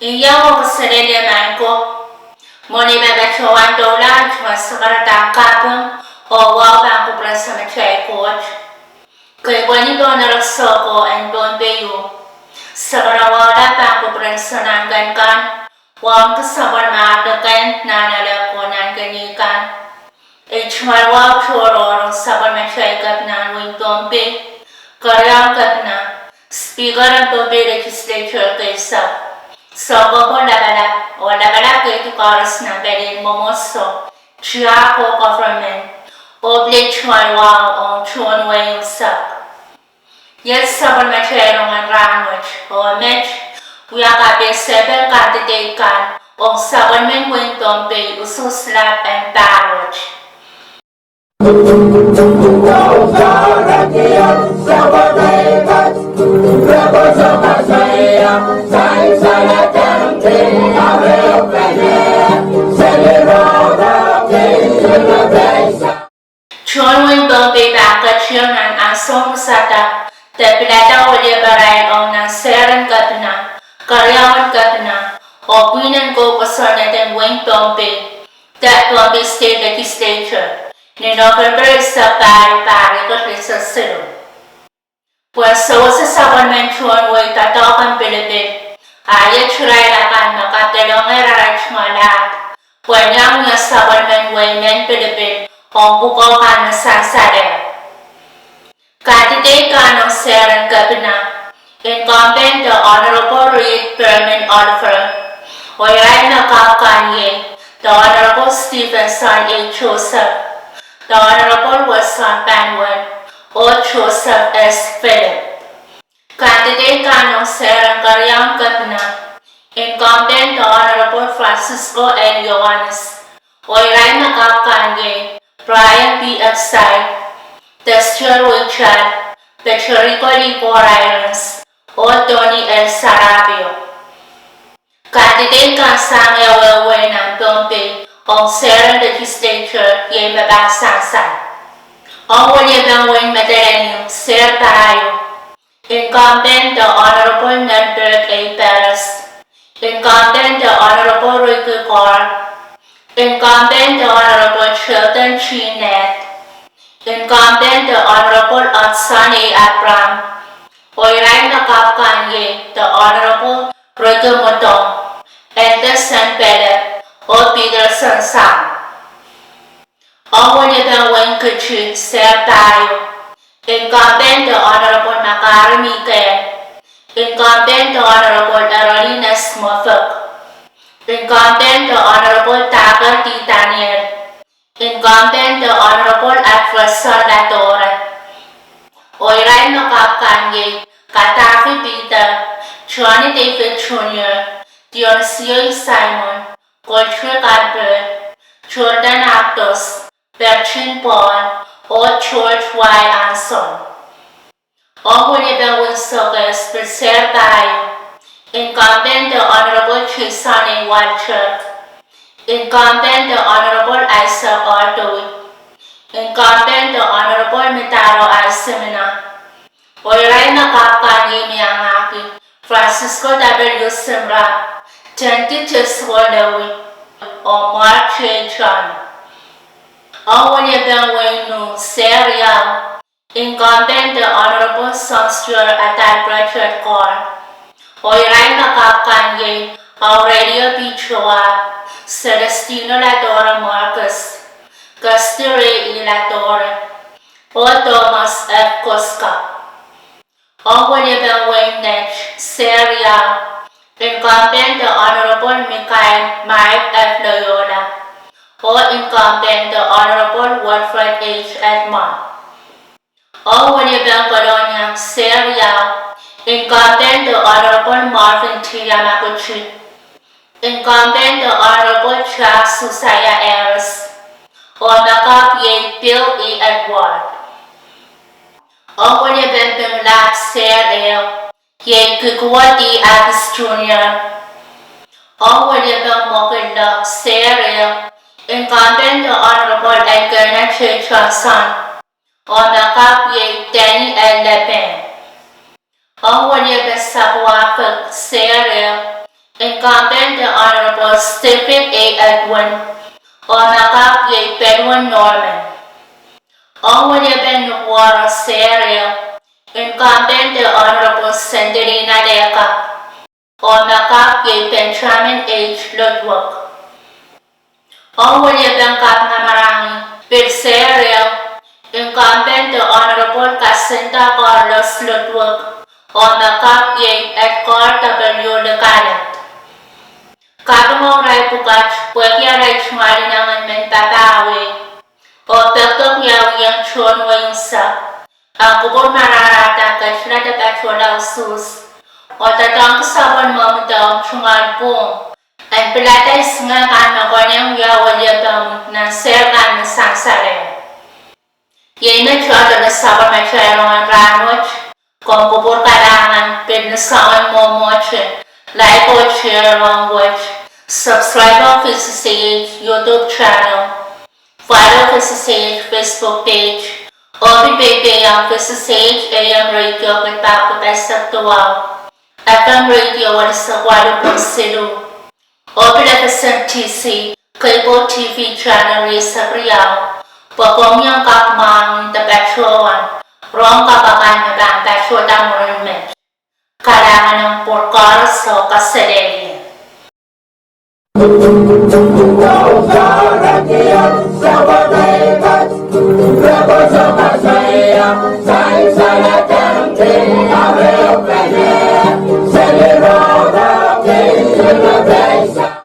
Iyaw Sapwellimen ko. Moni bebechowan dolan chua sekarang kapung o wabang ko pala sa machay coach. Kay wani doon narakso ko ang Pohnpei sekarang wala bang ko pala sa nanggan kan. Wang kasabar maadakan na nalakonan ganikan. Chua wab choro sabar machay kap na Wein Pohnpei. Keriaun Kepina, Speaker ng Pohnpei Legislature kay Sap. Sogo po labala kayo karas na pwede momoso, siya ko government, oble chuan wang o chuan way yung Sap. Yes, sabon macayong ang language, o match, kuya kape 7 candidate kan, o sabon men Wein Pohnpei, Usuhs and Pahr. Chuan Wein Pohnpei bakit siya ng asong musata, tapilata o liberay o ng Keriaun Kepina, Keriaun Kepina, o pinan ko pasal natin Wein Pohnpei, that Pohnpei State Legislature, ni November sa Pahr ko sa silo. Pues sa sabon men chuan Wein tatakan Pilipin, ayat churay lakan makatalong erarach malat, pues niyang nga sabon men Wein men Pilipin, o bukokan na sansalehr. Candidate ka ng Keriaun Kepina, incumbent the Honorable Permanent Auditor, o irail na kakanye, the Honorable Stephenson A. Joseph, the Honorable Wilson Panwan, o Joseph S. Philip. Candidate ka ng Keriaun Kepina, incumbent the Honorable Francisco N. Johannes, o irail na kakanye, Brian B. Upside, Tester Richard, Petrico Rico Irons, o Tony L. Sarabio. Candidate ka sa Sapwellimen ng Pohnpei o Sehr Legislature yung sansal. Ang walibang Wein Madaling Sehr tayo. Incumbent the Honorable Nedberg A. Perez. Incumbent the Honorable Ricky Pahr. Incumbent the Honorable Chilton G. Net. Incumbent the Honorable Atsan A. Abram. O irail na kakanye the Honorable Ricky Motong. And the San Philip o Peter Sansal. Ang walibang Wein Kuchi Sehr tayo. Incumbent the Honorable Makari Mikael. Incumbent the Honorable Arolina Smofuk. Incumbent the Honorable Tagar T. Daniel. Incumbent the Honorable Adverson Latore. O irail na kakanye Katafi Peter, Johnny David Jr., Dionisio Simon, Godfrey Albert, Jordan Actos, Bertrand Paul, o George Y. Anson. Ang walibang Wein Sogas Sehr tayo. Incumbent the Honorable Jason A. Walchuk. Incumbent the Honorable Isaac R. Dewey. Incumbent the Honorable Mitaro I. Semina. O irail na kakanye Miyangaki, Francisco W. Simra, Tentitus Walewi, o Mark J. John. Ang walibang Wein Sehr. Incumbent the Honorable Sonsture Atal Richard Carr. O irail na kakanye Aurelio B. Joab, Celestino Ladora Marcus, Castire E. Ladora, o Thomas F. Cosca. Ang walibang Wein Sehr. Incumbent the Honorable Mikhail Mike F. Loyola, o incumbent the Honorable Wilfred H. Edmond. Ang walibang Colonia Sehr. Incumbent the Honorable Marvin T. Yamaguchi. Incumbent the Honorable Charles Susaya Ayres. O nakapye Bill E. Edward. Ang walibang Bimlak Sehr. Ye Kikuwa D. Agus Jr. Ang walibang Mokilak Sehr. Incumbent the Honorable Edgar J. Johnson. O nakapye Danny L. Levin. Ang walibang Sapwellimen Sehr. Incumbent the Honorable Stephen A. Edwin o nakapye Pedwin Norman. Ang waliban nuwara Seria, Incumbent the Honorable Senderina Deca o nakapye Benjamin H. Ludwig. Ang waliban kapnamarangi Seria, Incumbent the Honorable Jacinta Carlos Ludwig o nakapye Edgar W. Leganet. Kapangong ray pukat, pwede ray chumali naman mentatawi o pagkong yawi ang chon waysa. Ang kubor mararata kay sila Usuhs o tatang kasabon mo daw chungal pong. Ang pilatay nga kano kanyang yawaliyabang ng sehr na sansalehr. Yan na chon na sabon masyarong ang ranwach kung kubor karangan pinasaan mo moche. Like or share on watch, subscribe on Usuhs YouTube channel, follow Usuhs Facebook page, o bibigay ang Usuhs AM radio at paputay sa tuwa, at ang radio wala sa walong silu, o bilakasan TC, cable TV channel sa Keriaun, pagkong yung kakmang tabasyoan, rong kapakan na bang tasyotan mo rin men. Kailangan ng porkar sa kasalehin.